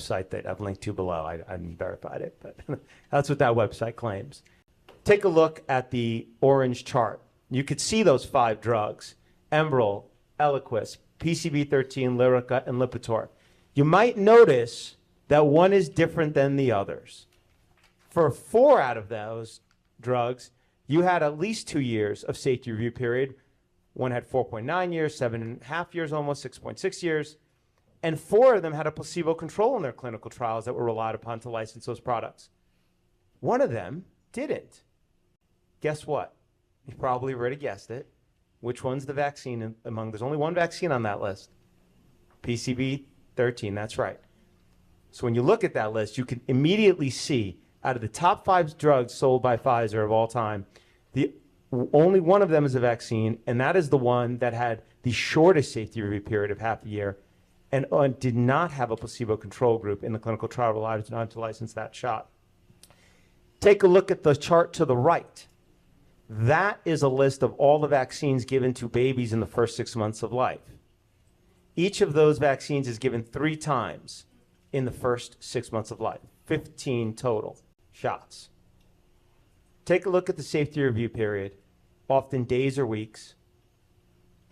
Site that I've linked to below. I haven't verified it, but that's what that website claims. Take a look at the orange chart. You could see those 5 drugs: Enbrel, Eliquis, PCB13, Lyrica, and Lipitor. You might notice that one is different than the others. For 4 out of those drugs, you had at least 2 years of safety review period. One had 4.9 years, 7.5 years, almost 6.6 years. And 4 of them had a placebo control in their clinical trials that were relied upon to license those products. One of them didn't. Guess what? You probably already guessed it. Which one's the vaccine among? There's only one vaccine on that list. PCB13, that's right. So when you look at that list, you can immediately see out of the top 5 drugs sold by Pfizer of all time, only one of them is a vaccine, and that is the one that had the shortest safety review period of half a year and did not have a placebo control group in the clinical trial relied on to license that shot. Take a look at the chart to the right. That is a list of all the vaccines given to babies in the first 6 months of life. Each of those vaccines is given 3 times in the first 6 months of life, 15 total shots. Take a look at the safety review period, often days or weeks,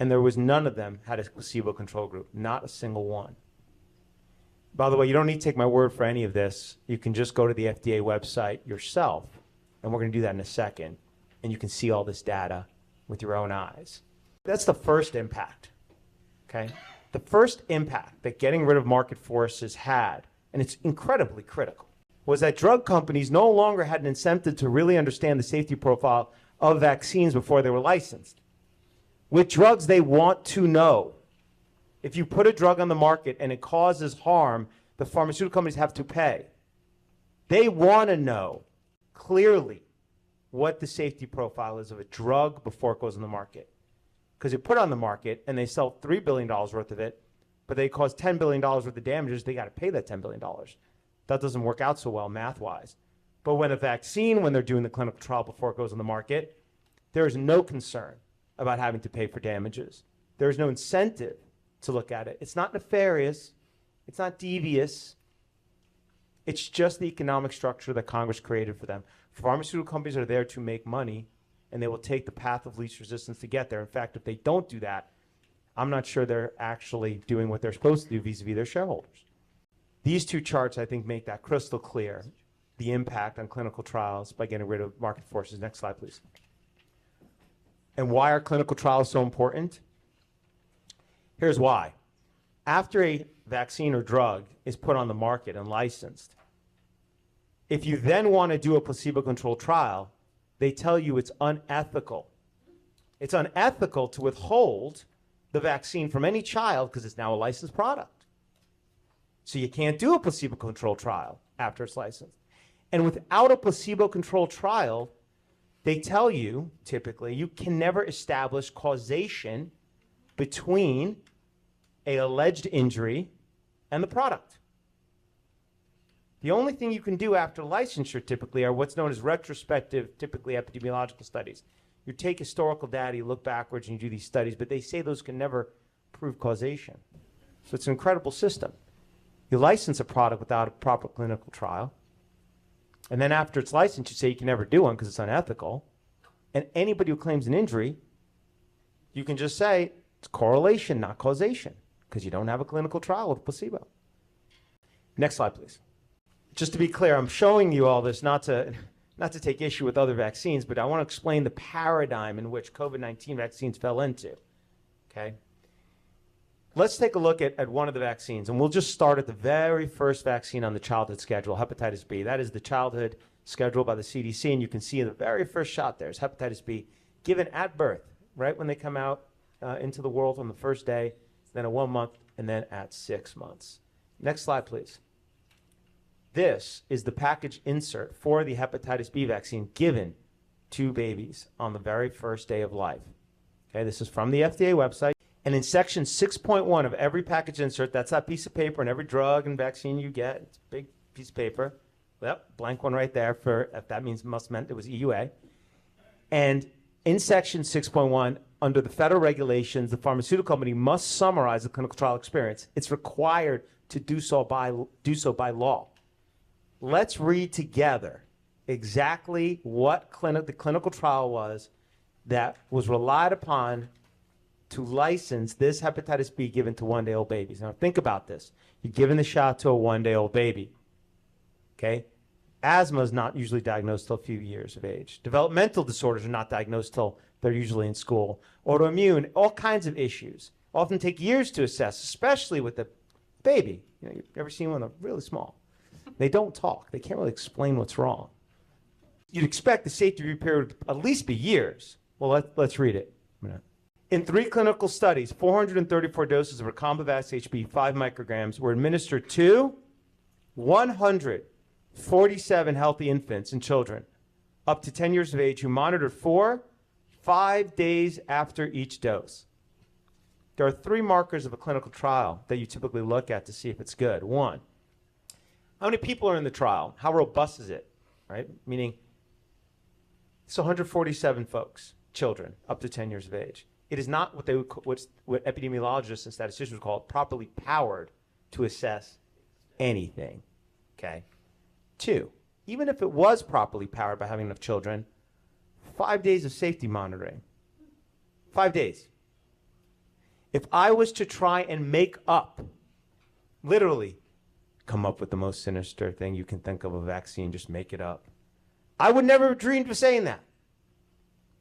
and there was none of them had a placebo control group, not a single one. By the way, you don't need to take my word for any of this. You can just go to the FDA website yourself, and we're going to do that in a second, and you can see all this data with your own eyes. That's the first impact, okay? The first impact that getting rid of market forces had, and it's incredibly critical, was that drug companies no longer had an incentive to really understand the safety profile of vaccines before they were licensed. With drugs, they want to know. If you put a drug on the market and it causes harm, the pharmaceutical companies have to pay. They want to know clearly what the safety profile is of a drug before it goes on the market. Because you put it on the market and they sell $3 billion worth of it, but they cause $10 billion worth of damages, they got to pay that $10 billion. That doesn't work out so well math-wise. But when a vaccine, when they're doing the clinical trial before it goes on the market, there is no concern about having to pay for damages. There is no incentive to look at it. It's not nefarious. It's not devious. It's just the economic structure that Congress created for them. Pharmaceutical companies are there to make money, and they will take the path of least resistance to get there. In fact, if they don't do that, I'm not sure they're actually doing what they're supposed to do vis-a-vis their shareholders. These 2 charts, I think, make that crystal clear, the impact on clinical trials by getting rid of market forces. Next slide, please. And why are clinical trials so important? Here's why. After a vaccine or drug is put on the market and licensed, if you then want to do a placebo-controlled trial, they tell you it's unethical. It's unethical to withhold the vaccine from any child because it's now a licensed product. So you can't do a placebo-controlled trial after it's licensed. And without a placebo-controlled trial, they tell you, typically, you can never establish causation between an alleged injury and the product. The only thing you can do after licensure typically are what's known as retrospective, typically epidemiological studies. You take historical data, you look backwards, and you do these studies, but they say those can never prove causation. So it's an incredible system. You license a product without a proper clinical trial, and then after it's licensed, you say you can never do one because it's unethical. And anybody who claims an injury, you can just say it's correlation, not causation, because you don't have a clinical trial with placebo. Next slide, please. Just to be clear, I'm showing you all this not to take issue with other vaccines, but I want to explain the paradigm in which COVID-19 vaccines fell into, okay? Let's take a look at one of the vaccines, and we'll just start at the very first vaccine on the childhood schedule, hepatitis B. That is the childhood schedule by the CDC, and you can see the very first shot there is hepatitis B given at birth, right when they come out into the world on the first day, then at 1 month, and then at 6 months. Next slide, please. This is the package insert for the hepatitis B vaccine given to babies on the very first day of life. Okay, this is from the FDA website. And in section 6.1 of every package insert, that's that piece of paper, and every drug and vaccine you get, it's a big piece of paper. Yep, blank one right there for, if that means must meant it was EUA. And in section 6.1, under the federal regulations, the pharmaceutical company must summarize the clinical trial experience. It's required to do so by law. Let's read together exactly what the clinical trial was that was relied upon to license this hepatitis B given to one-day-old babies. Now think about this. You're giving the shot to a one-day-old baby, okay? Asthma is not usually diagnosed till a few years of age. Developmental disorders are not diagnosed till they're usually in school. Autoimmune, all kinds of issues often take years to assess, especially with the baby. You know, you've ever seen one that's really small. They don't talk. They can't really explain what's wrong. You'd expect the safety review period would at least be years. Well, let's read it. In 3 clinical studies, 434 doses of Recombivac's HB 5 micrograms were administered to 147 healthy infants and children up to 10 years of age who monitored for 5 days after each dose. There are 3 markers of a clinical trial that you typically look at to see if it's good. 1, how many people are in the trial? How robust is it, right? Meaning, it's 147 folks, children, up to 10 years of age. It is not what epidemiologists and statisticians would call properly powered to assess anything, okay? 2, even if it was properly powered by having enough children, 5 days of safety monitoring. 5 days. If I was to try and make up, literally, come up with the most sinister thing you can think of a vaccine, just make it up, I would never have dreamed of saying that.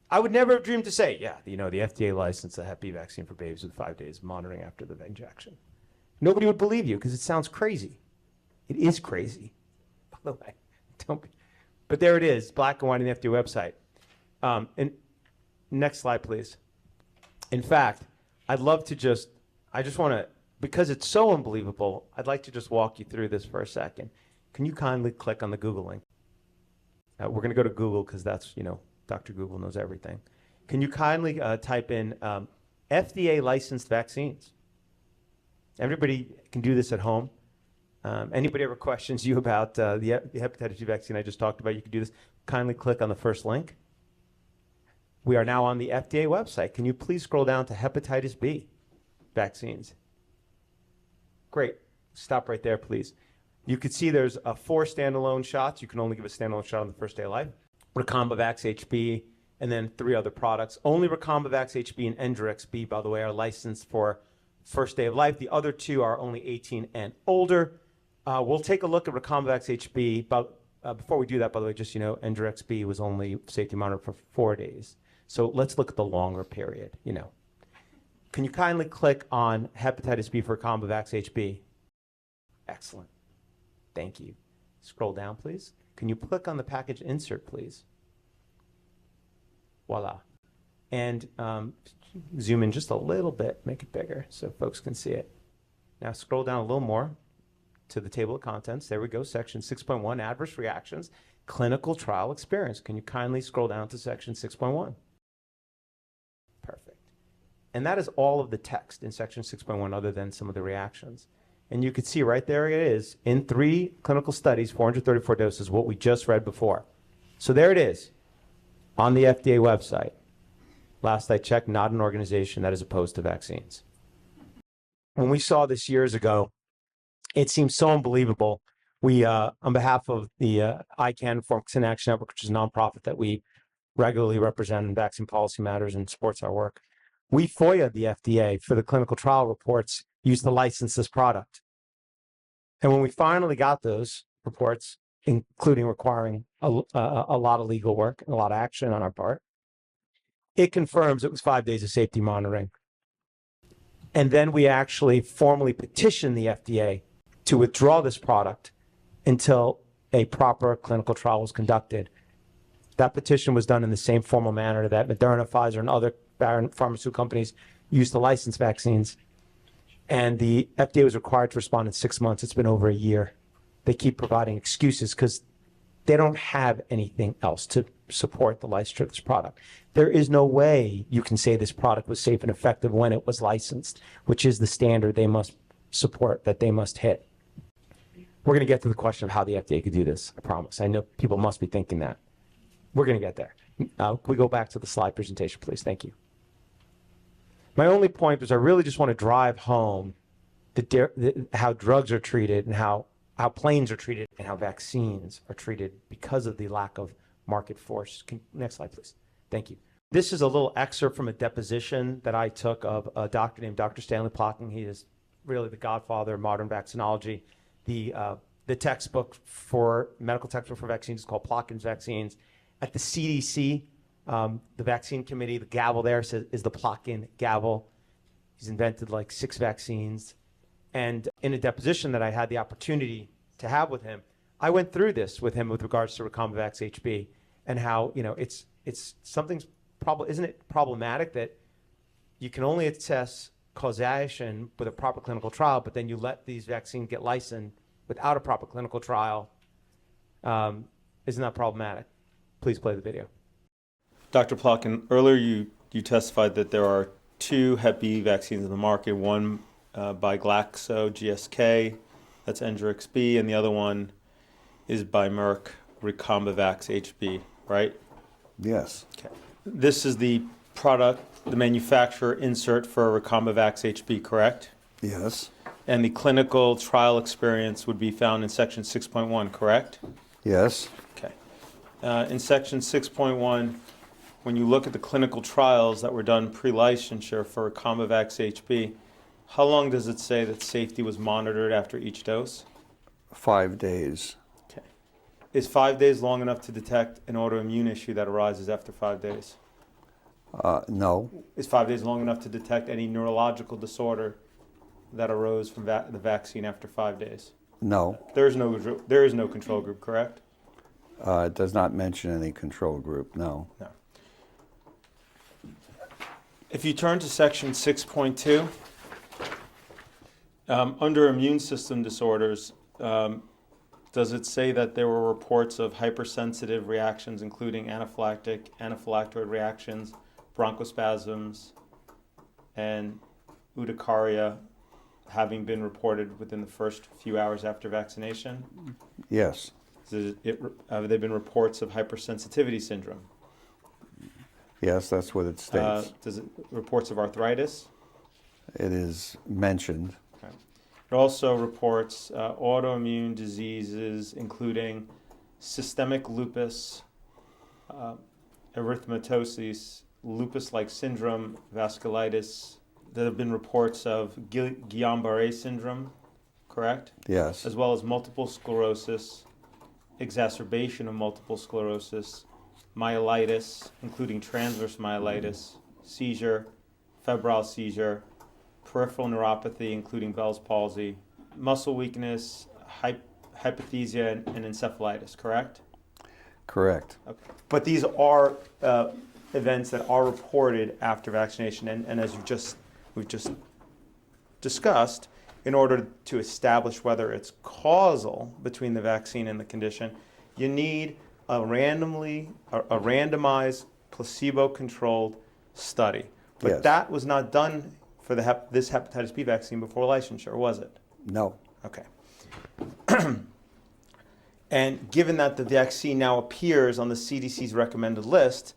I would never have dreamed to say, yeah, you know, the FDA licensed the Hep B vaccine for babies with 5 days of monitoring after the injection. Nobody would believe you because it sounds crazy. It is crazy, by the way. But there it is, black and white on the FDA website. And next slide, please. In fact, I'd love to I just want to, because it's so unbelievable, I'd like to just walk you through this for a second. Can you kindly click on the Google link? We're going to go to Google because that's, you know, Dr. Google knows everything. Can you kindly type in FDA licensed vaccines? Everybody can do this at home. Anybody ever questions you about the hepatitis B vaccine I just talked about, you can do this. Kindly click on the first link. We are now on the FDA website. Can you please scroll down to hepatitis B vaccines? Great. Stop right there, please. You can see there's 4 standalone shots. You can only give a standalone shot on the first day of life. Recombivac's HB, and then 3 other products. Only Recombivac's HB and Engerix B, by the way, are licensed for first day of life. The other 2 are only 18 and older. We'll take a look at Recombivac's HB, but before we do that, by the way, just, you know, Engerix B was only safety monitored for 4 days. So let's look at the longer period, you know. Can you kindly click on hepatitis B for Recombivac's HB? Excellent. Thank you. Scroll down, please. Can you click on the package insert, please? Voila. And zoom in just a little bit, make it bigger so folks can see it. Now scroll down a little more to the table of contents. There we go, section 6.1, adverse reactions, clinical trial experience. Can you kindly scroll down to section 6.1? Perfect. And that is all of the text in section 6.1 other than some of the reactions. And you can see right there it is, in 3 clinical studies, 434 doses, what we just read before. So there it is, on the FDA website. Last I checked, not an organization that is opposed to vaccines. When we saw this years ago, it seems so unbelievable. We, on behalf of the ICANN, Vaccine Action Network, which is a nonprofit that we regularly represent in vaccine policy matters and supports our work, we FOIA'd the FDA for the clinical trial reports used to license this product. And when we finally got those reports, including requiring a lot of legal work and a lot of action on our part, it confirms it was 5 days of safety monitoring. And then we actually formally petitioned the FDA to withdraw this product until a proper clinical trial was conducted. That petition was done in the same formal manner that Moderna, Pfizer, and other pharmaceutical companies use to license vaccines. And the FDA was required to respond in 6 months. It's been over a year. They keep providing excuses because they don't have anything else to support the licensure of this product. There is no way you can say this product was safe and effective when it was licensed, which is the standard they must support, that they must hit. We're going to get to the question of how the FDA could do this, I promise. I know people must be thinking that. We're going to get there. Can we go back to the slide presentation, please? Thank you. My only point is I really just want to drive home how drugs are treated and how planes are treated and how vaccines are treated because of the lack of market force. Next slide, please. Thank you. This is a little excerpt from a deposition that I took of a doctor named Dr. Stanley Plotkin. He is really the godfather of modern vaccinology. The textbook for medical textbook for vaccines is called Plotkin's Vaccines. At the CDC, the vaccine committee, the gavel there is the Plotkin gavel. He's invented like 6 vaccines. And in a deposition that I had the opportunity to have with him, I went through this with him with regards to Recombavax HB and how, it's isn't it problematic that you can only assess causation with a proper clinical trial, but then you let these vaccines get licensed without a proper clinical trial? Isn't that problematic? Please play the video. Dr. Plotkin, earlier you testified that there are 2 Hep B vaccines in the market, one by Glaxo GSK, that's Engerix B, and the other one is by Merck, Recombavax HB, right? Yes. Okay. This is the product, the manufacturer insert for Recombavax HB, correct? Yes. And the clinical trial experience would be found in section 6.1, correct? Yes. Okay. In section 6.1, when you look at the clinical trials that were done pre-licensure for Recombavax HB, how long does it say that safety was monitored after each dose? 5 days. Okay. Is 5 days long enough to detect an autoimmune issue that arises after 5 days? No. Is 5 days long enough to detect any neurological disorder that arose from the vaccine after 5 days? No. There is no control group, correct? It does not mention any control group, no. No. If you turn to section 6.2, under immune system disorders, does it say that there were reports of hypersensitive reactions, including anaphylactoid reactions, bronchospasms, and urticaria having been reported within the first few hours after vaccination? Yes. Have there been reports of hypersensitivity syndrome? Yes, that's what it states. Reports of arthritis? It is mentioned. Okay. It also reports autoimmune diseases, including systemic lupus, erythematosus, lupus-like syndrome, vasculitis. There have been reports of Guillain-Barré syndrome, correct? Yes. As well as multiple sclerosis, exacerbation of multiple sclerosis, myelitis, including transverse myelitis, seizure, febrile seizure, peripheral neuropathy, including Bell's palsy, muscle weakness, hypothesia, and encephalitis, correct? Correct. Okay. But these are events that are reported after vaccination, and as we've just discussed, in order to establish whether it's causal between the vaccine and the condition, you need a randomized, placebo-controlled study. But Yes. that was not done for this hepatitis B vaccine before licensure, was it? No. Okay. And given that the vaccine now appears on the CDC's recommended list,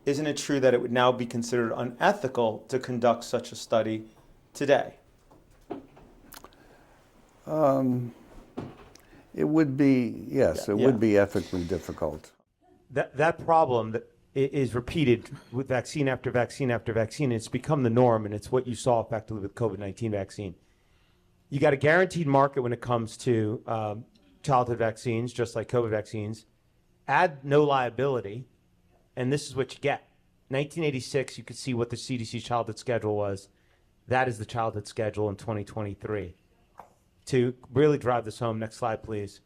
isn't it true that it would now be considered unethical to conduct such a study today? It would be, yes, it would be ethically difficult. That problem that is repeated with vaccine after vaccine after vaccine. It's become the norm, and it's what you saw effectively with COVID-19 vaccine. You got a guaranteed market when it comes to childhood vaccines, just like COVID vaccines. Add no liability, and this is what you get. 1986, you could see what the CDC childhood schedule was. That is the childhood schedule in 2023. To really drive this home, next slide, please.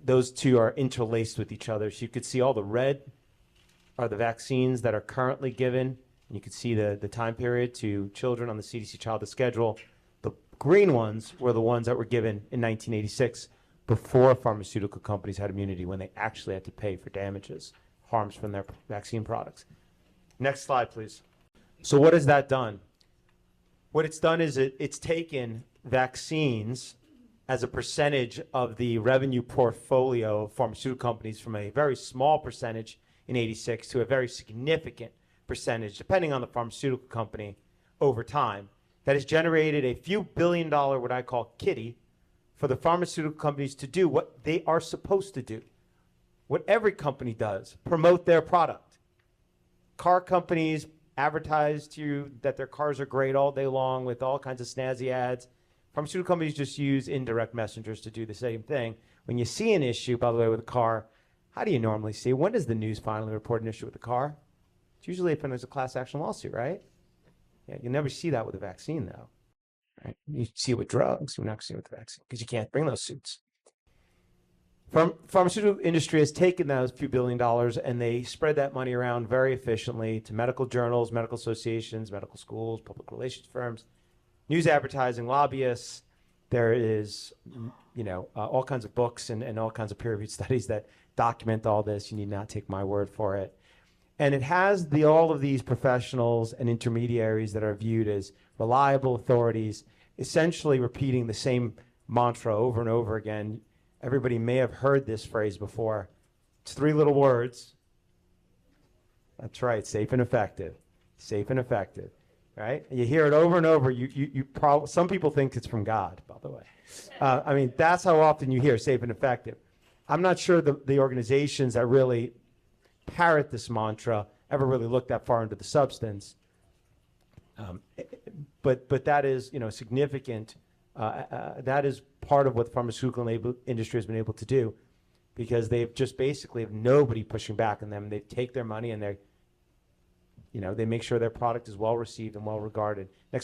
Those two are interlaced with each other. So you could see all the red are the vaccines that are currently given. And you can see the time period to children on the CDC childhood schedule. The green ones were the ones that were given in 1986 before pharmaceutical companies had immunity, when they actually had to pay for damages, harms from their vaccine products. Next slide, please. So what has that done? What it's done is it's taken vaccines as a percentage of the revenue portfolio of pharmaceutical companies from a very small percentage in 86 to a very significant percentage, depending on the pharmaceutical company, over time. that has generated a few $1 billion, what I call kitty, for the pharmaceutical companies to do what they are supposed to do, what every company does, promote their product. Car companies advertise to you that their cars are great all day long with all kinds of snazzy ads. Pharmaceutical companies just use indirect messengers to do the same thing. When you see an issue, by the way, with a car, how do you normally see? When does the news finally report an issue with a car? It's usually when there's a class action lawsuit, right? Yeah, you never see that with a vaccine, though. Right? You see it with drugs. You're not going to see it with the vaccine because you can't bring those suits. Pharmaceutical industry has taken those few $1 billion and they spread that money around very efficiently to medical journals, medical associations, medical schools, public relations firms, news advertising, lobbyists. There is, all kinds of books and all kinds of peer-reviewed studies that document all this. You need not take my word for it. And it has all of these professionals and intermediaries that are viewed as reliable authorities, essentially repeating the same mantra over and over again. Everybody may have heard this phrase before. It's 3 little words. That's right, safe and effective. Safe and effective, right? You hear it over and over. Some people think it's from God, by the way. That's how often you hear safe and effective. I'm not sure the organizations that really parrot this mantra ever really looked that far into the substance. But that is, significant. That is part of what the pharmaceutical industry has been able to do, because they've just basically have nobody pushing back on them. They take their money and they make sure their product is well received and well regarded. Next